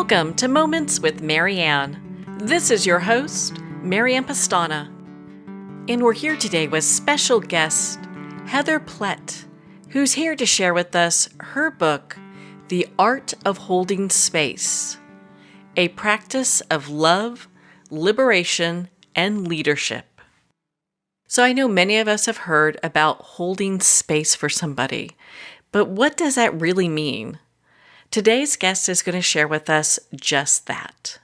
Welcome to Moments with Marianne. This is your host, Marianne Pastana. And we're here today with special guest, Heather Plett, who's here to share with us her book, The Art of Holding Space, a practice of love, liberation, and leadership. So I know many of us have heard about holding space for somebody, but what does that really mean? Today's guest is going to share with us just that.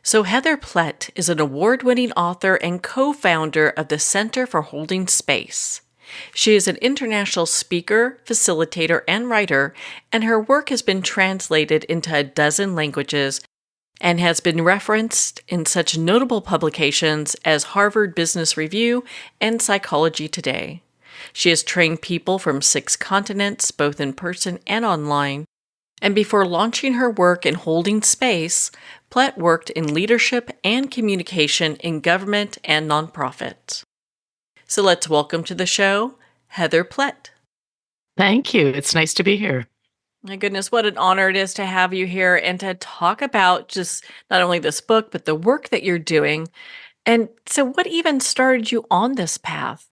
So Heather Plett is an award-winning author and co-founder of the Center for Holding Space. She is an international speaker, facilitator, and writer, and her work has been translated into a dozen languages and has been referenced in such notable publications as Harvard Business Review and Psychology Today. She has trained people from 6 continents, both in person and online. And before launching her work in holding space, Plett worked in leadership and communication in government and nonprofit. So let's welcome to the show, Heather Plett. Thank you. It's nice to be here. My goodness, what an honor it is to have you here and to talk about just not only this book, but the work that you're doing. And so what even started you on this path?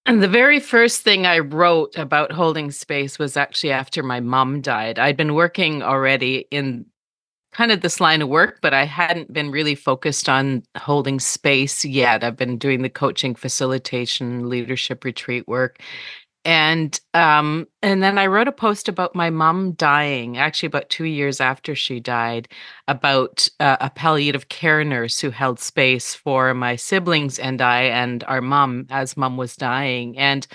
And the very first thing I wrote about holding space was actually after my mom died. I'd been working already in kind of this line of work, but I hadn't been really focused on holding space yet. I've been doing the coaching, facilitation, leadership retreat work. And then I wrote a post about my mom dying, actually about 2 years after she died, about a palliative care nurse who held space for my siblings and I and our mom as mom was dying. And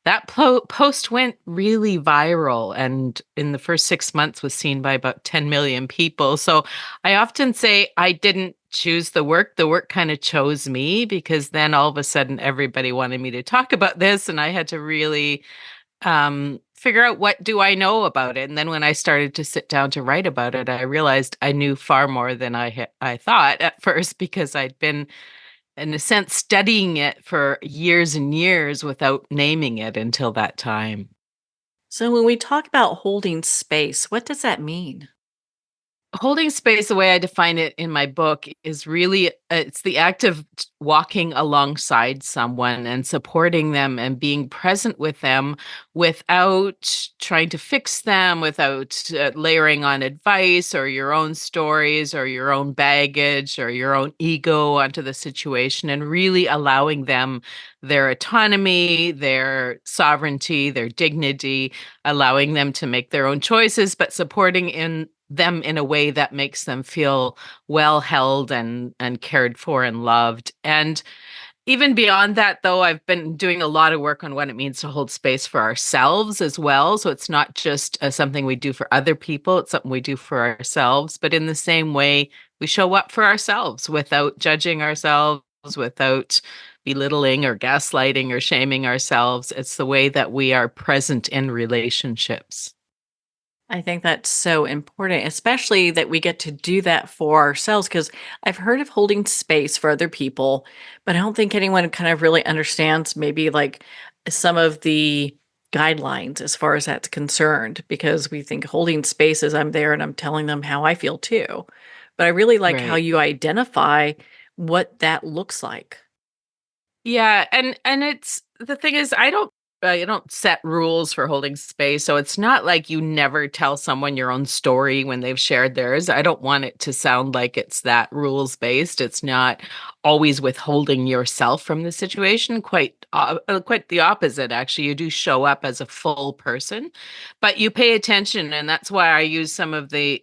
that post went really viral, and in the first 6 months was seen by about 10 million people. So I often say I didn't choose the work. The work kind of chose me, because then all of a sudden everybody wanted me to talk about this, and I had to really figure out, what do I know about it? And then when I started to sit down to write about it, I realized I knew far more than I thought at first, because I'd been, in a sense, studying it for years and years without naming it until that time. So when we talk about holding space, what does that mean? Holding space, the way I define it in my book, is really it's the act of walking alongside someone and supporting them and being present with them without trying to fix them, without layering on advice or your own stories or your own baggage or your own ego onto the situation, and really allowing them their autonomy, their sovereignty, their dignity, allowing them to make their own choices, but supporting them in a way that makes them feel well held and cared for and loved. And even beyond that, though, I've been doing a lot of work on what it means to hold space for ourselves as well. So it's not just something we do for other people, it's something we do for ourselves. But in the same way, we show up for ourselves without judging ourselves, without belittling or gaslighting or shaming ourselves. It's the way that we are present in relationships. I think that's so important, especially that we get to do that for ourselves, because I've heard of holding space for other people, but I don't think anyone kind of really understands maybe like some of the guidelines as far as that's concerned, because we think holding space is I'm there and I'm telling them how I feel too. But I really like how Right. you identify what that looks like. Yeah, and it's the thing is, I don't set rules for holding space, so it's not like you never tell someone your own story when they've shared theirs. I don't want it to sound like it's that rules based. It's not always withholding yourself from the situation. Quite the opposite. Actually, you do show up as a full person, but you pay attention, and that's why I use some of the.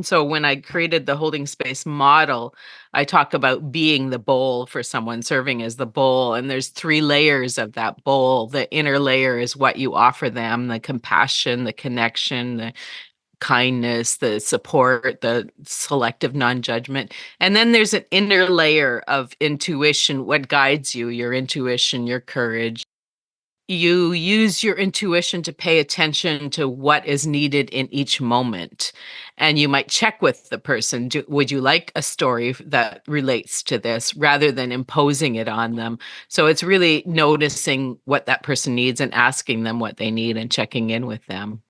So when I created the holding space model, I talk about being the bowl for someone, serving as the bowl. And there's 3 layers of that bowl. The inner layer is what you offer them: the compassion, the connection, the kindness, the support, the selective non-judgment. And then there's an inner layer of intuition, what guides you, your intuition, your courage. You use your intuition to pay attention to what is needed in each moment. And you might check with the person, would you like a story that relates to this, rather than imposing it on them? So it's really noticing what that person needs and asking them what they need and checking in with them.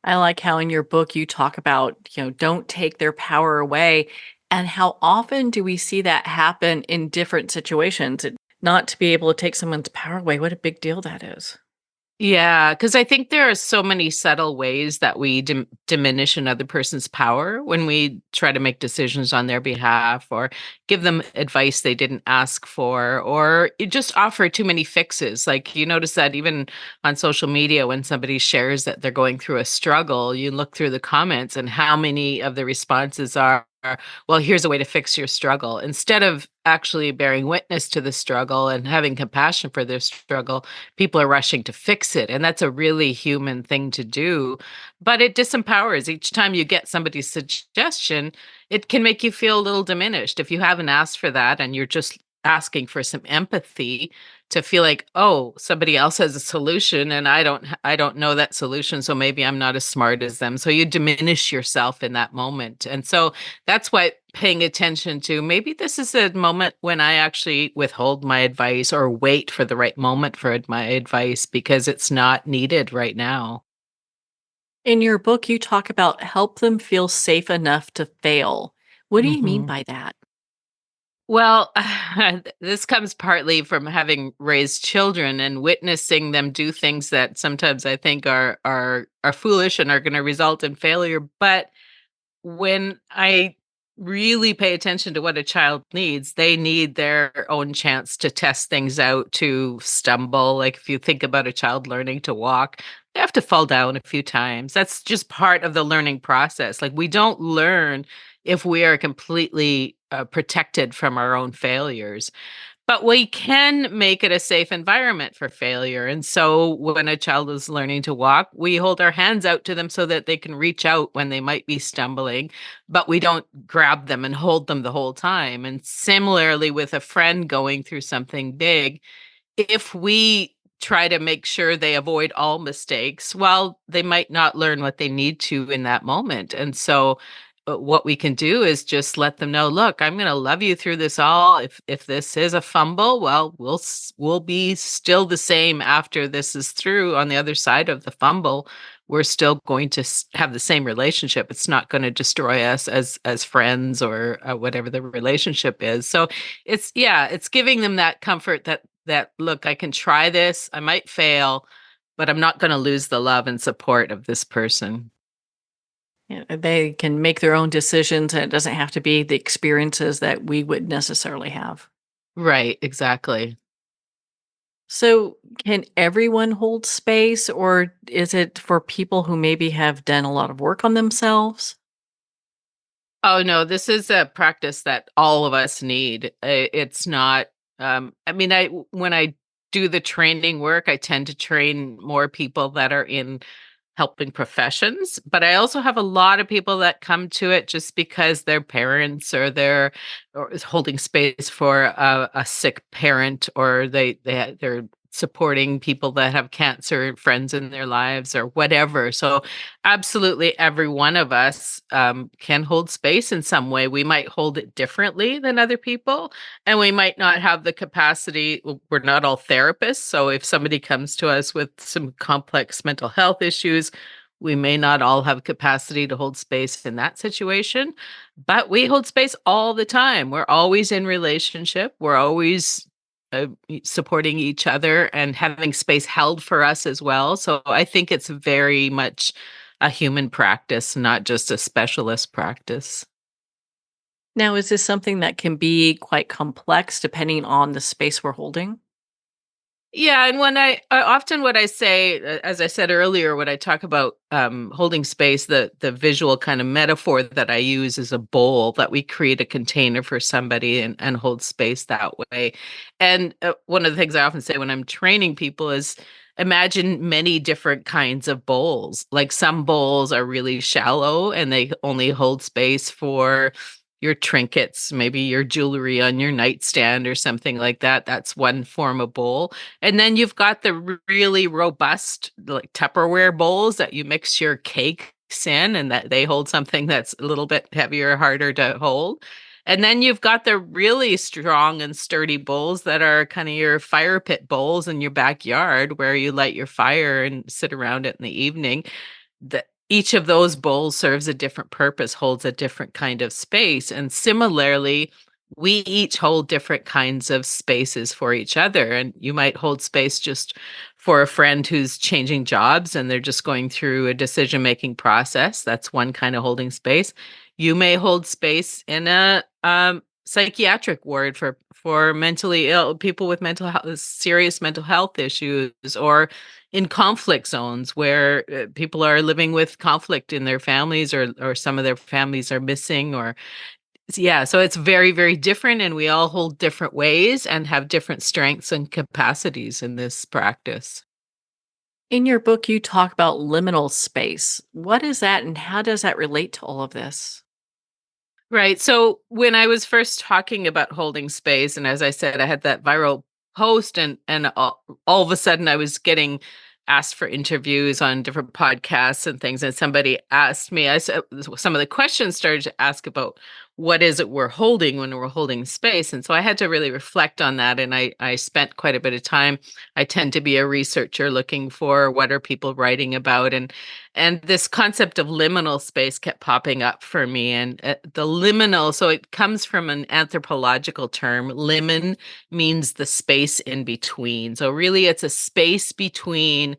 I like how in your book you talk about, don't take their power away. And how often do we see that happen in different situations? Not to be able to take someone's power away, what a big deal that is. Yeah, because I think there are so many subtle ways that we diminish another person's power when we try to make decisions on their behalf or give them advice they didn't ask for, or you just offer too many fixes. Like you notice that even on social media, when somebody shares that they're going through a struggle, you look through the comments and how many of the responses are, well, here's a way to fix your struggle. Instead of actually bearing witness to the struggle and having compassion for their struggle, people are rushing to fix it. And that's a really human thing to do. But it disempowers. Each time you get somebody's suggestion, it can make you feel a little diminished. If you haven't asked for that and you're just asking for some empathy, to feel like, oh, somebody else has a solution and I don't know that solution, so maybe I'm not as smart as them. So you diminish yourself in that moment. And so that's why paying attention to, maybe this is a moment when I actually withhold my advice or wait for the right moment for my advice because it's not needed right now. In your book, you talk about help them feel safe enough to fail. What do you mean Mhm. by that? Well, this comes partly from having raised children and witnessing them do things that sometimes I think are foolish and are going to result in failure. But when I really pay attention to what a child needs, they need their own chance to test things out, to stumble. Like if you think about a child learning to walk, they have to fall down a few times. That's just part of the learning process. Like we don't learn if we are completely protected from our own failures. But we can make it a safe environment for failure. And so when a child is learning to walk, we hold our hands out to them so that they can reach out when they might be stumbling, but we don't grab them and hold them the whole time. And similarly, with a friend going through something big, if we try to make sure they avoid all mistakes, well, they might not learn what they need to in that moment. And so what we can do is just let them know, look, I'm going to love you through this all. If this is a fumble, well, we'll be still the same after this is through. On the other side of the fumble, we're still going to have the same relationship. It's not going to destroy us as friends or whatever the relationship is. So it's giving them that comfort that look, I can try this, I might fail, but I'm not going to lose the love and support of this person. They can make their own decisions, and it doesn't have to be the experiences that we would necessarily have. Right, exactly. So, can everyone hold space, or is it for people who maybe have done a lot of work on themselves? Oh no, this is a practice that all of us need. It's not I mean when I do the training work, I tend to train more people that are in helping professions, but I also have a lot of people that come to it just because their parents or they're or is holding space for a sick parent, or they're supporting people that have cancer, friends in their lives or whatever. So absolutely every one of us can hold space in some way. We might hold it differently than other people, and we might not have the capacity. We're not all therapists. So if somebody comes to us with some complex mental health issues, we may not all have capacity to hold space in that situation, but we hold space all the time. We're always in relationship. We're always supporting each other and having space held for us as well. So I think it's very much a human practice, not just a specialist practice. Now, is this something that can be quite complex depending on the space we're holding? Yeah, and when I often what I say, as I said earlier, when I talk about holding space, the visual kind of metaphor that I use is a bowl that we create a container for somebody and hold space that way. And one of the things I often say when I'm training people is imagine many different kinds of bowls. Like some bowls are really shallow and they only hold space for your trinkets, maybe your jewelry on your nightstand or something like that. That's one form of bowl. And then you've got the really robust, like Tupperware bowls that you mix your cakes in, and that they hold something that's a little bit heavier, harder to hold. And then you've got the really strong and sturdy bowls that are kind of your fire pit bowls in your backyard where you light your fire and sit around it in the evening. each of those bowls serves a different purpose, holds a different kind of space. And similarly, we each hold different kinds of spaces for each other. And you might hold space just for a friend who's changing jobs and they're just going through a decision making process. That's one kind of holding space. You may hold space in a psychiatric ward for mentally ill people with mental health, serious mental health issues, or in conflict zones where people are living with conflict in their families, or some of their families are missing, or yeah, so it's very, very different, and we all hold different ways and have different strengths and capacities in this practice. In your book, you talk about liminal space. What is that and how does that relate to all of this? Right. So when I was first talking about holding space, and as I said, I had that viral post, and all of a sudden I was getting asked for interviews on different podcasts and things. And somebody asked me, I said, some of the questions started to ask about what is it we're holding when we're holding space. And so I had to really reflect on that. And I spent quite a bit of time. I tend to be a researcher looking for what are people writing about. And this concept of liminal space kept popping up for me. And the liminal, so it comes from an anthropological term. Limen means the space in between. So really, it's a space between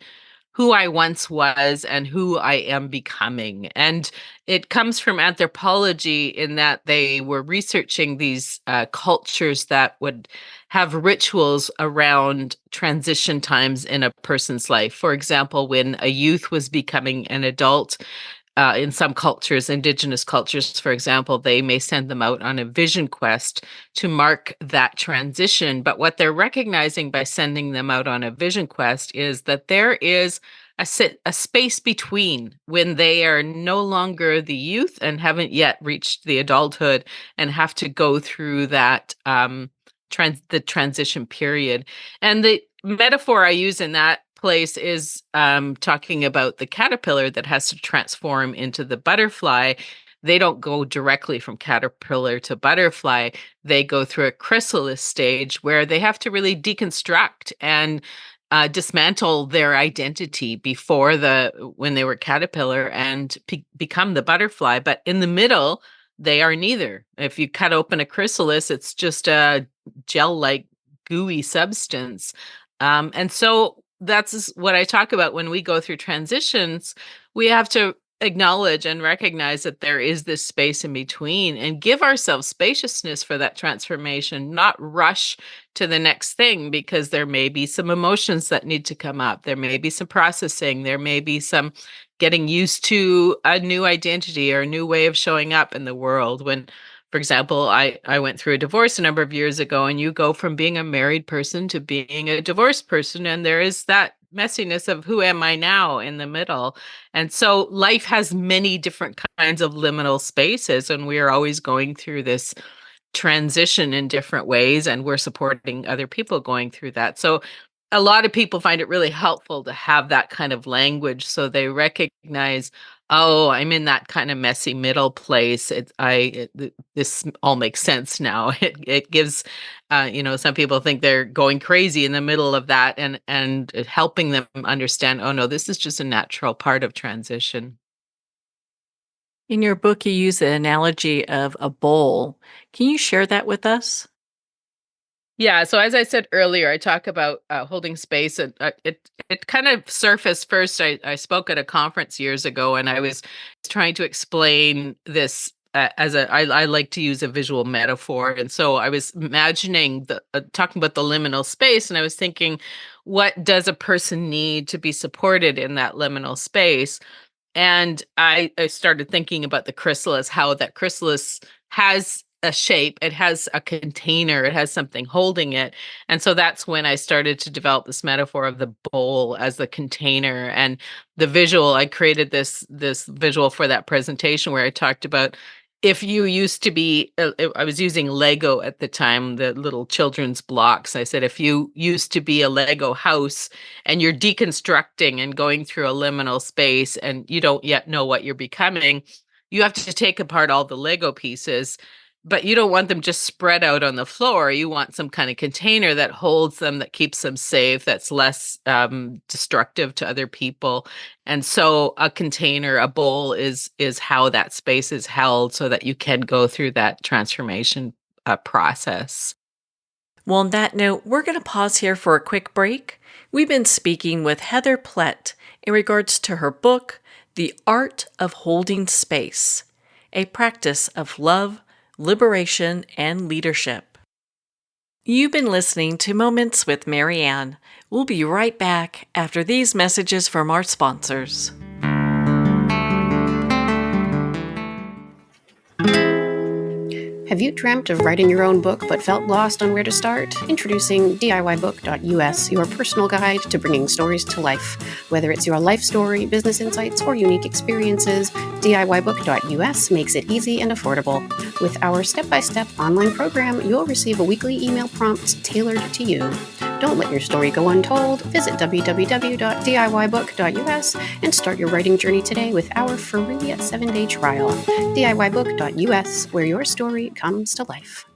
who I once was and who I am becoming. And it comes from anthropology in that they were researching these cultures that would have rituals around transition times in a person's life. For example, when a youth was becoming an adult, in some cultures, indigenous cultures, for example, they may send them out on a vision quest to mark that transition. But what they're recognizing by sending them out on a vision quest is that there is a space between when they are no longer the youth and haven't yet reached the adulthood and have to go through that the transition period. And the metaphor I use in that place is talking about the caterpillar that has to transform into the butterfly. They don't go directly from caterpillar to butterfly. They go through a chrysalis stage where they have to really deconstruct and dismantle their identity before when they were caterpillar and become the butterfly. But in the middle, they are neither. If you cut open a chrysalis, it's just a gel-like gooey substance. And so what I talk about when we go through transitions. We have to acknowledge and recognize that there is this space in between and give ourselves spaciousness for that transformation, not rush to the next thing, because there may be some emotions that need to come up. There may be some processing. There may be some getting used to a new identity or a new way of showing up in the world. When, for example, I went through a divorce a number of years ago, and you go from being a married person to being a divorced person, and there is that messiness of who am I now in the middle. And so life has many different kinds of liminal spaces, and we are always going through this transition in different ways, and we're supporting other people going through that. So a lot of people find it really helpful to have that kind of language so they recognize, oh, I'm in that kind of messy middle place. This all makes sense now. It gives, some people think they're going crazy in the middle of that, and helping them understand, oh no, this is just a natural part of transition. In your book, you use the analogy of a bowl. Can you share that with us? Yeah, so as I said earlier, I talk about holding space, and it kind of surfaced first. I spoke at a conference years ago, and I was trying to explain this I like to use a visual metaphor, and so I was imagining talking about the liminal space, and I was thinking, what does a person need to be supported in that liminal space? And I started thinking about the chrysalis, how that chrysalis has a shape, it has a container, it has something holding it. And so that's when I started to develop this metaphor of the bowl as the container, and the visual. I created this visual for that presentation where I talked about, if you used to be I was using Lego at the time, the little children's blocks. I said, if you used to be a Lego house and you're deconstructing and going through a liminal space and you don't yet know what you're becoming, you have to take apart all the Lego pieces. but you don't want them just spread out on the floor. You want some kind of container that holds them, that keeps them safe, that's less destructive to other people. And so a container, a bowl is how that space is held so that you can go through that transformation process. Well, on that note, we're going to pause here for a quick break. We've been speaking with Heather Plett in regards to her book, The Art of Holding Space, a practice of love, liberation, and leadership. You've been listening to Moments with Marianne. We'll be right back after these messages from our sponsors. Have you dreamt of writing your own book but felt lost on where to start? Introducing DIYbook.us, your personal guide to bringing stories to life. Whether it's your life story, business insights, or unique experiences, DIYbook.us makes it easy and affordable. With our step-by-step online program, you'll receive a weekly email prompt tailored to you. Don't let your story go untold. Visit www.DIYbook.us and start your writing journey today with our free 7-day trial. DIYbook.us, where your story comes to life.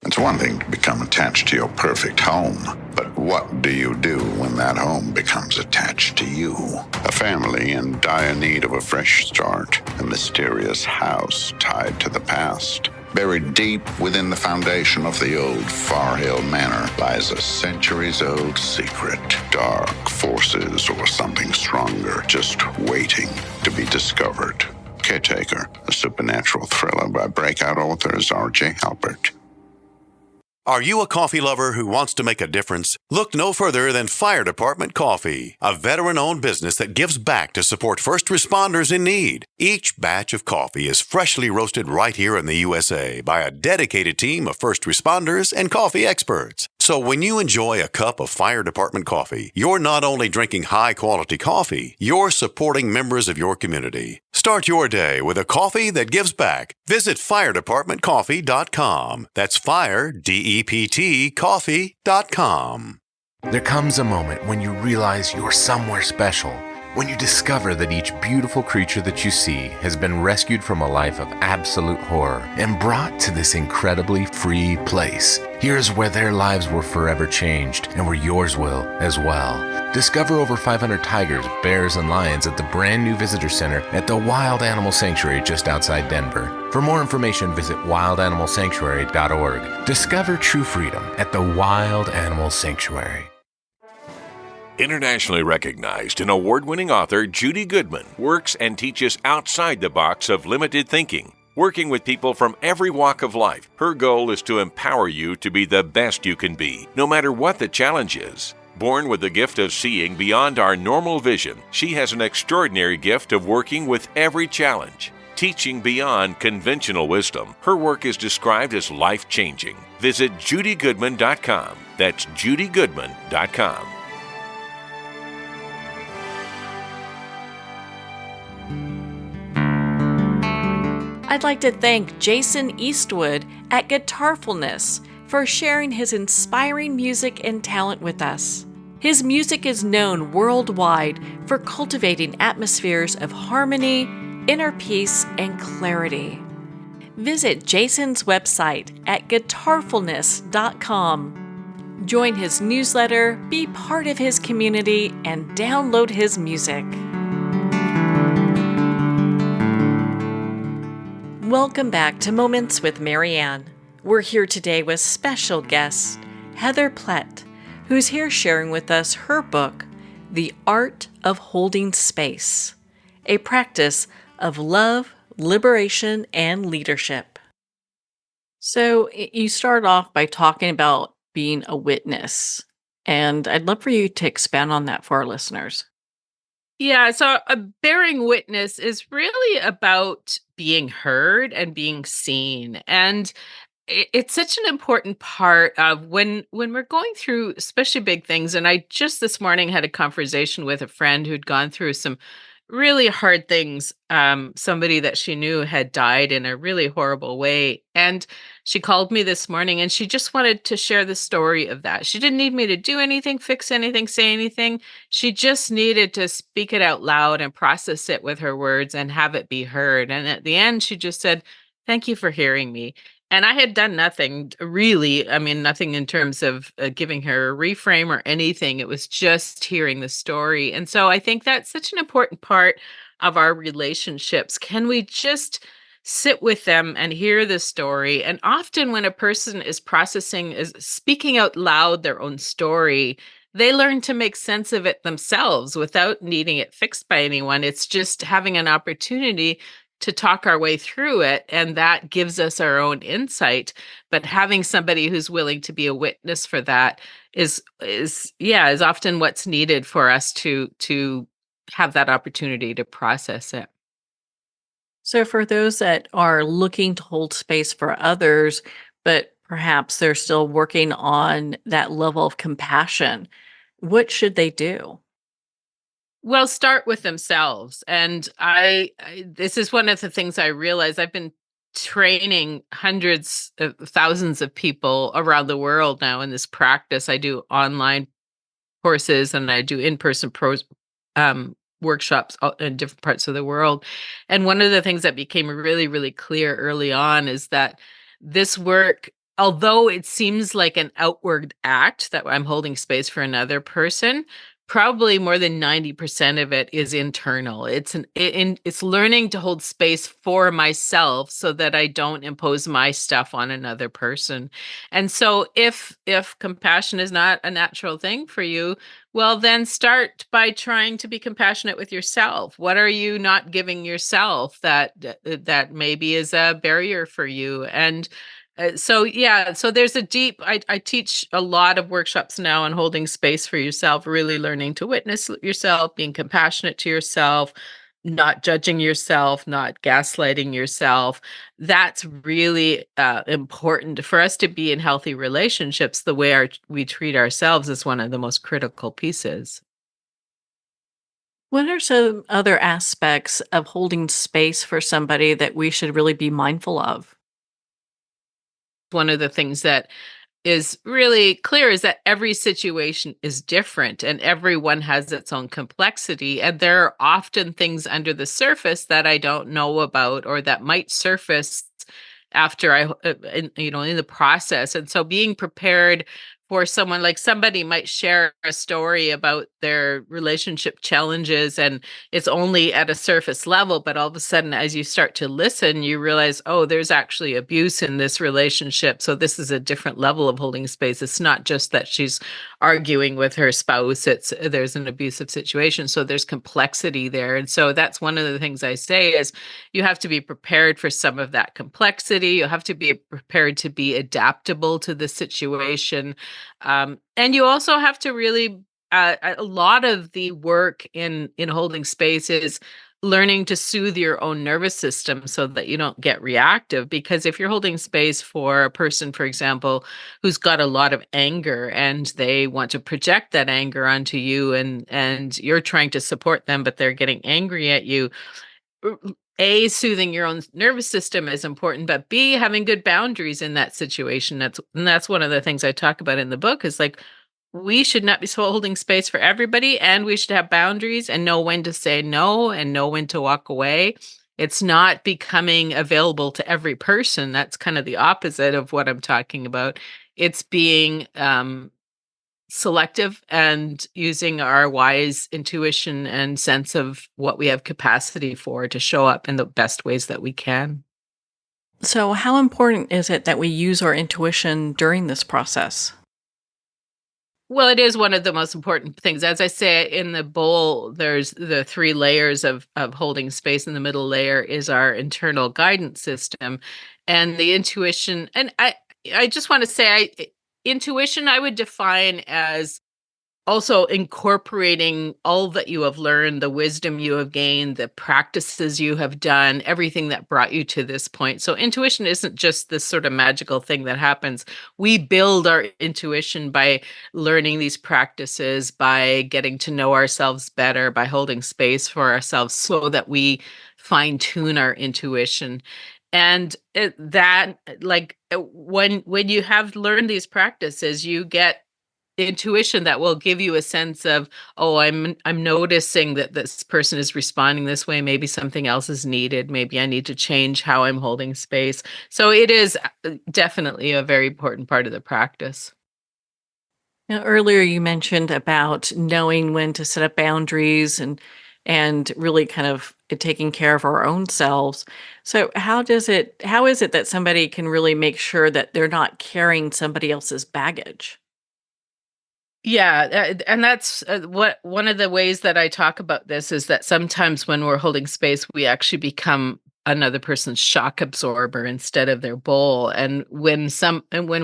It's one thing to become attached to your perfect home, but what do you do when that home becomes attached to you? A family in dire need of a fresh start, a mysterious house tied to the past. Buried deep within the foundation of the old Far Hill Manor lies a centuries-old secret. Dark forces or something stronger just waiting to be discovered. Caretaker, a supernatural thriller by breakout authors R.J. Halpert. Are you a coffee lover who wants to make a difference? Look no further than Fire Department Coffee, a veteran-owned business that gives back to support first responders in need. Each batch of coffee is freshly roasted right here in the USA by a dedicated team of first responders and coffee experts. So when you enjoy a cup of Fire Department coffee, you're not only drinking high-quality coffee, you're supporting members of your community. Start your day with a coffee that gives back. Visit firedepartmentcoffee.com. That's fire, D-E-P-T, coffee.com. There comes a moment when you realize you're somewhere special. When you discover that each beautiful creature that you see has been rescued from a life of absolute horror and brought to this incredibly free place. Here's where their lives were forever changed and where yours will as well. Discover over 500 tigers, bears, and lions at the brand new visitor center at the Wild Animal Sanctuary just outside Denver. For more information, visit wildanimalsanctuary.org. Discover true freedom at the Wild Animal Sanctuary. Internationally recognized and award-winning author Judy Goodman works and teaches outside the box of limited thinking. Working with people from every walk of life, her goal is to empower you to be the best you can be, no matter what the challenge is. Born with the gift of seeing beyond our normal vision, she has an extraordinary gift of working with every challenge. Teaching beyond conventional wisdom, her work is described as life-changing. Visit judygoodman.com. That's judygoodman.com. I'd like to thank Jason Eastwood at Guitarfulness for sharing his inspiring music and talent with us. His music is known worldwide for cultivating atmospheres of harmony, inner peace, and clarity. Visit Jason's website at guitarfulness.com. Join his newsletter, be part of his community, and download his music. Welcome back to Moments with Marianne. We're here today with special guest Heather Plett, who's here sharing with us her book, The Art of Holding Space, a practice of love, liberation, and leadership. So you start off by talking about being a witness, and I'd love for you to expand on that for our listeners. Yeah, so a bearing witness is really about being heard and being seen. And it's such an important part of when we're going through especially big things. And I just this morning had a conversation with a friend who'd gone through some really hard things. Somebody that she knew had died in a really horrible way. And she called me this morning and she just wanted to share the story of that. She didn't need me to do anything, fix anything, say anything. She just needed to speak it out loud and process it with her words and have it be heard. And at the end, she just said, "Thank you for hearing me." And I had done nothing really. I mean, nothing in terms of giving her a reframe or anything. It was just hearing the story. And so I think that's such an important part of our relationships. Can we just sit with them and hear the story? And often when a person is is speaking out loud their own story, they learn to make sense of it themselves without needing it fixed by anyone. It's just having an opportunity to talk our way through it, and that gives us our own insight. But having somebody who's willing to be a witness for that is often what's needed for us to have that opportunity to process it. So, for those that are looking to hold space for others, but perhaps they're still working on that level of compassion, what should they do? Well, start with themselves. And this is one of the things I realize. I've been training hundreds of thousands of people around the world now in this practice. I do online courses and I do in-person workshops in different parts of the world. And one of the things that became really, really clear early on is that this work, although it seems like an outward act that I'm holding space for another person, probably more than 90% of it is internal. It's learning to hold space for myself so that I don't impose my stuff on another person. And so if compassion is not a natural thing for you, well, then start by trying to be compassionate with yourself. What are you not giving yourself that maybe is a barrier for you? And so there's a deep. I teach a lot of workshops now on holding space for yourself, really learning to witness yourself, being compassionate to yourself, not judging yourself, not gaslighting yourself. That's really important for us to be in healthy relationships. The way we treat ourselves is one of the most critical pieces. What are some other aspects of holding space for somebody that we should really be mindful of? One of the things that is really clear is that every situation is different and everyone has its own complexity. And there are often things under the surface that I don't know about or that might surface after in the process. And so being prepared for someone, like somebody might share a story about their relationship challenges and it's only at a surface level, but all of a sudden as you start to listen you realize, oh, there's actually abuse in this relationship, so this is a different level of holding space. It's not just that she's arguing with her spouse, it's there's an abusive situation, so there's complexity there. And so that's one of the things I say is you have to be prepared for some of that complexity. You have to be prepared to be adaptable to the situation. And you also have to really, a lot of the work in holding space is learning to soothe your own nervous system so that you don't get reactive. Because if you're holding space for a person, for example, who's got a lot of anger and they want to project that anger onto you, and you're trying to support them, but they're getting angry at you, A, soothing your own nervous system is important, but B, having good boundaries in that situation. That's one of the things I talk about in the book is like we should not be holding space for everybody, and we should have boundaries and know when to say no and know when to walk away. It's not becoming available to every person. That's kind of the opposite of what I'm talking about. It's being selective and using our wise intuition and sense of what we have capacity for to show up in the best ways that we can. So, how important is it that we use our intuition during this process? Well, it is one of the most important things. As I say in the bowl, there's the three layers of holding space. In the middle layer is our internal guidance system and the intuition. And I just want to say intuition I would define as also incorporating all that you have learned, the wisdom you have gained, the practices you have done, everything that brought you to this point. So intuition isn't just this sort of magical thing that happens. We build our intuition by learning these practices, by getting to know ourselves better, by holding space for ourselves so that we fine tune our intuition. And when you have learned these practices, you get intuition that will give you a sense of, oh, I'm noticing that this person is responding this way. Maybe something else is needed. Maybe I need to change how I'm holding space. So it is definitely a very important part of the practice. Now, earlier you mentioned about knowing when to set up boundaries and really kind of taking care of our own selves. So how is it that somebody can really make sure that they're not carrying somebody else's baggage? Yeah, and that's what one of the ways that I talk about this is that sometimes when we're holding space, we actually become another person's shock absorber instead of their bowl. And when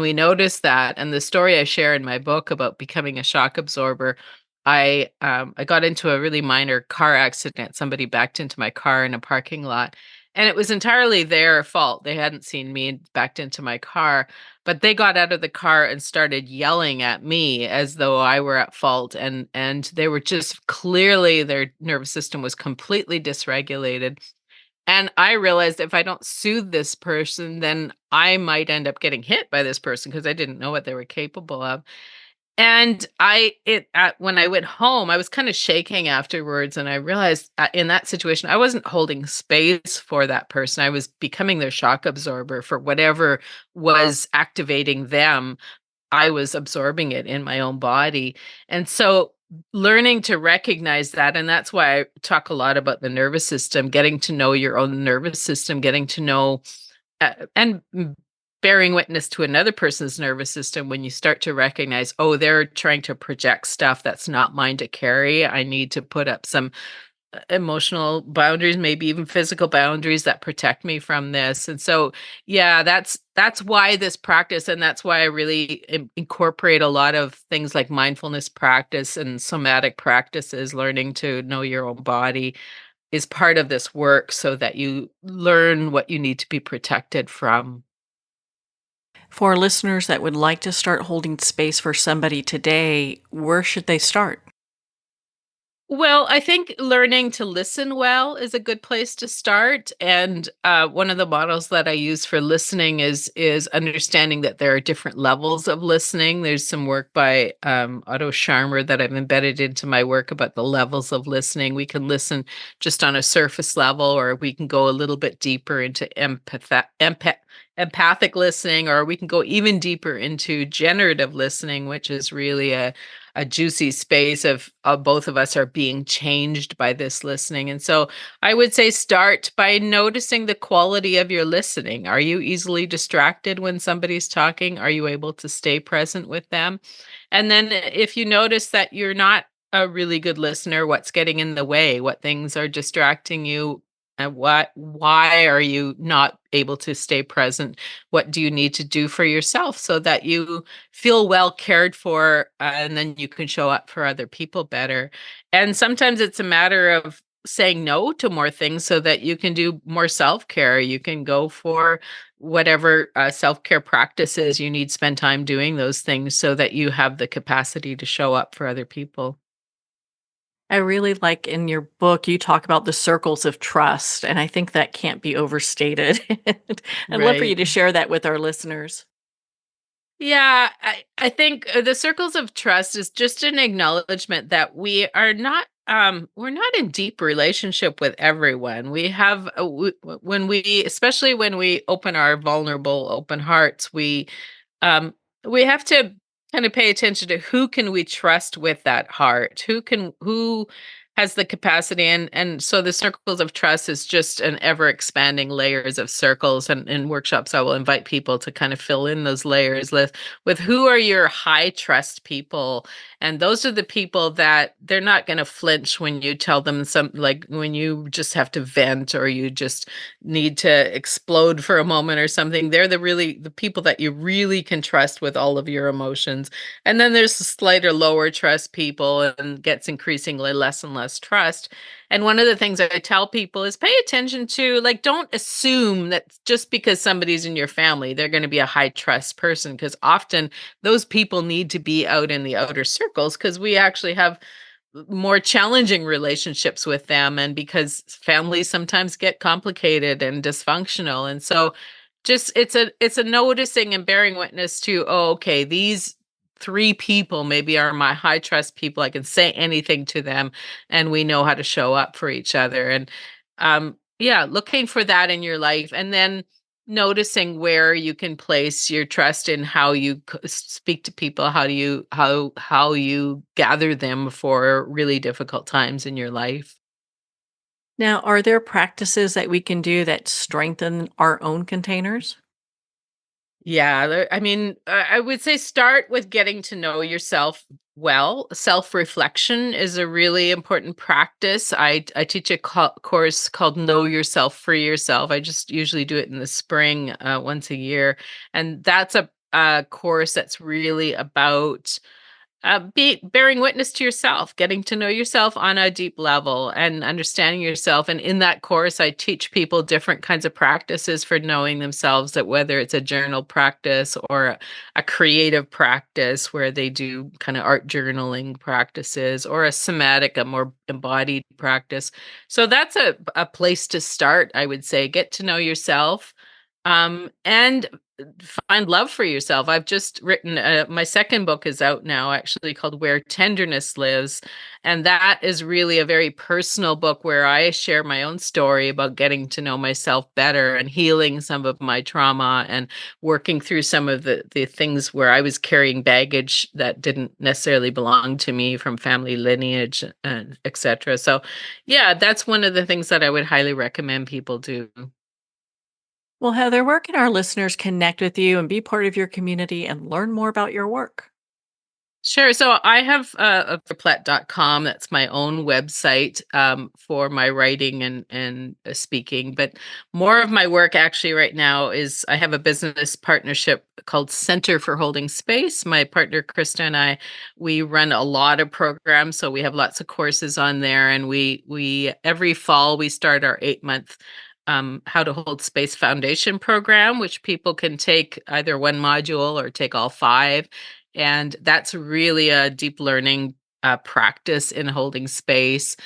we notice that, and the story I share in my book about becoming a shock absorber, I got into a really minor car accident. Somebody backed into my car in a parking lot, and it was entirely their fault. They hadn't seen me backed into my car, but they got out of the car and started yelling at me as though I were at fault, and they were just clearly their nervous system was completely dysregulated. And I realized if I don't soothe this person, then I might end up getting hit by this person because I didn't know what they were capable of. And when I went home, I was kind of shaking afterwards, and I realized, in that situation, I wasn't holding space for that person. I was becoming their shock absorber for whatever was activating them. I was absorbing it in my own body. And so learning to recognize that, and that's why I talk a lot about the nervous system, getting to know your own nervous system, getting to know and bearing witness to another person's nervous system. When you start to recognize, oh, they're trying to project stuff that's not mine to carry, I need to put up some emotional boundaries, maybe even physical boundaries that protect me from this. And so, yeah, that's why this practice, and that's why I really incorporate a lot of things like mindfulness practice and somatic practices. Learning to know your own body is part of this work, so that you learn what you need to be protected from. For listeners that would like to start holding space for somebody today, where should they start? Well, I think learning to listen well is a good place to start. And one of the models that I use for listening is understanding that there are different levels of listening. There's some work by Otto Scharmer that I've embedded into my work about the levels of listening. We can listen just on a surface level, or we can go a little bit deeper into empathic listening, or we can go even deeper into generative listening, which is really a juicy space of both of us are being changed by this listening. And so I would say start by noticing the quality of your listening. Are you easily distracted when somebody's talking? Are you able to stay present with them? And then if you notice that you're not a really good listener, what's getting in the way? What things are distracting you? And why are you not able to stay present? What do you need to do for yourself so that you feel well cared for, and then you can show up for other people better? And sometimes it's a matter of saying no to more things so that you can do more self-care. You can go for whatever self-care practices you need, spend time doing those things so that you have the capacity to show up for other people. I really like in your book, you talk about the circles of trust, and I think that can't be overstated. I'd love for you Right. to share that with our listeners. Yeah, I think the circles of trust is just an acknowledgement that we're not in deep relationship with everyone. We have when we, especially when we open our vulnerable open hearts, um we have to kind of pay attention to who can we trust with that heart, who has the capacity. And so the circles of trust is just an ever expanding layers of circles. And in workshops I will invite people to kind of fill in those layers with who are your high trust people. And those are the people that they're not going to flinch when you tell them something, like when you just have to vent or you just need to explode for a moment or something. They're the people that you really can trust with all of your emotions. And then there's the slighter lower trust people, and gets increasingly less and less trust. And one of the things I tell people is pay attention to, like, don't assume that just because somebody's in your family they're going to be a high trust person, because often those people need to be out in the outer circles because we actually have more challenging relationships with them, and because families sometimes get complicated and dysfunctional. And so just it's a noticing and bearing witness to, oh, okay, three people maybe are my high trust people. I can say anything to them, and we know how to show up for each other. And yeah, looking for that in your life, and then noticing where you can place your trust in how you speak to people, how you gather them for really difficult times in your life. Now, are there practices that we can do that strengthen our own containers? Yeah, I mean, I would say start with getting to know yourself well. Self-reflection is a really important practice. I teach a course called Know Yourself for Yourself. I just usually do it in the spring, once a year, and that's a course that's really about bearing witness to yourself, getting to know yourself on a deep level and understanding yourself. And in that course, I teach people different kinds of practices for knowing themselves, that whether it's a journal practice or a creative practice where they do kind of art journaling practices, or a somatic, a more embodied practice. So that's a place to start, I would say. Get to know yourself, and find love for yourself. I've just written my second book is out now, actually, called Where Tenderness Lives, and that is really a very personal book where I share my own story about getting to know myself better and healing some of my trauma and working through some of the things where I was carrying baggage that didn't necessarily belong to me from family lineage, and etc. So yeah, that's one of the things that I would highly recommend people do. Well, Heather, where can our listeners connect with you and be part of your community and learn more about your work? Sure. So I have heatherplett.com. That's my own website, for my writing and speaking. But more of my work actually right now is I have a business partnership called Center for Holding Space. My partner, Krista, and we run a lot of programs. So we have lots of courses on there. And we every fall, we start our 8-month How to Hold Space Foundation program, which people can take either one module or take all 5. And that's really a deep learning practice in holding space.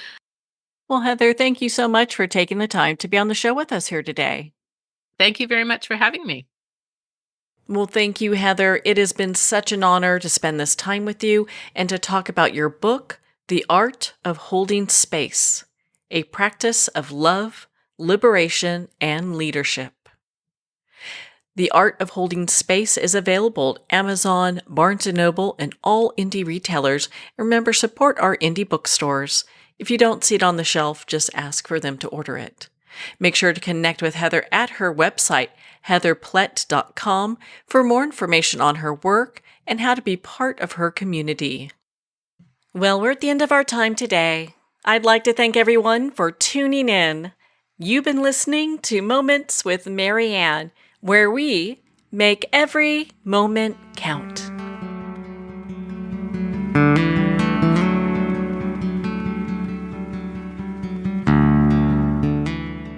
Well, Heather, thank you so much for taking the time to be on the show with us here today. Thank you very much for having me. Well, thank you, Heather. It has been such an honor to spend this time with you and to talk about your book, The Art of Holding Space, a practice of love, liberation, and leadership. The Art of Holding Space is available at Amazon, Barnes & Noble, and all indie retailers. Remember, support our indie bookstores. If you don't see it on the shelf, just ask for them to order it. Make sure to connect with Heather at her website, heatherplett.com, for more information on her work and how to be part of her community. Well, we're at the end of our time today. I'd like to thank everyone for tuning in. You've been listening to Moments with Marianne, where we make every moment count.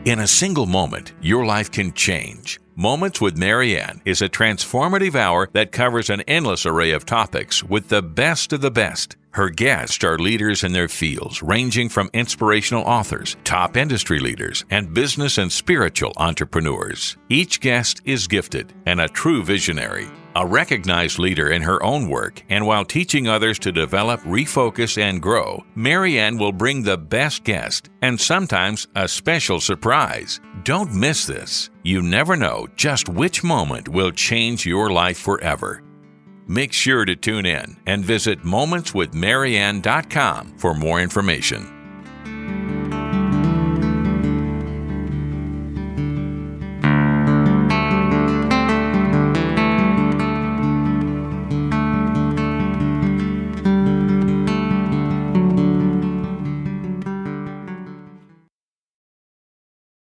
In a single moment, your life can change. Moments with Marianne is a transformative hour that covers an endless array of topics with the best of the best. Her guests are leaders in their fields, ranging from inspirational authors, top industry leaders, and business and spiritual entrepreneurs. Each guest is gifted and a true visionary, a recognized leader in her own work, and while teaching others to develop, refocus, and grow, Marianne will bring the best guest and sometimes a special surprise. Don't miss this. You never know just which moment will change your life forever. Make sure to tune in and visit momentswithmarianne.com for more information.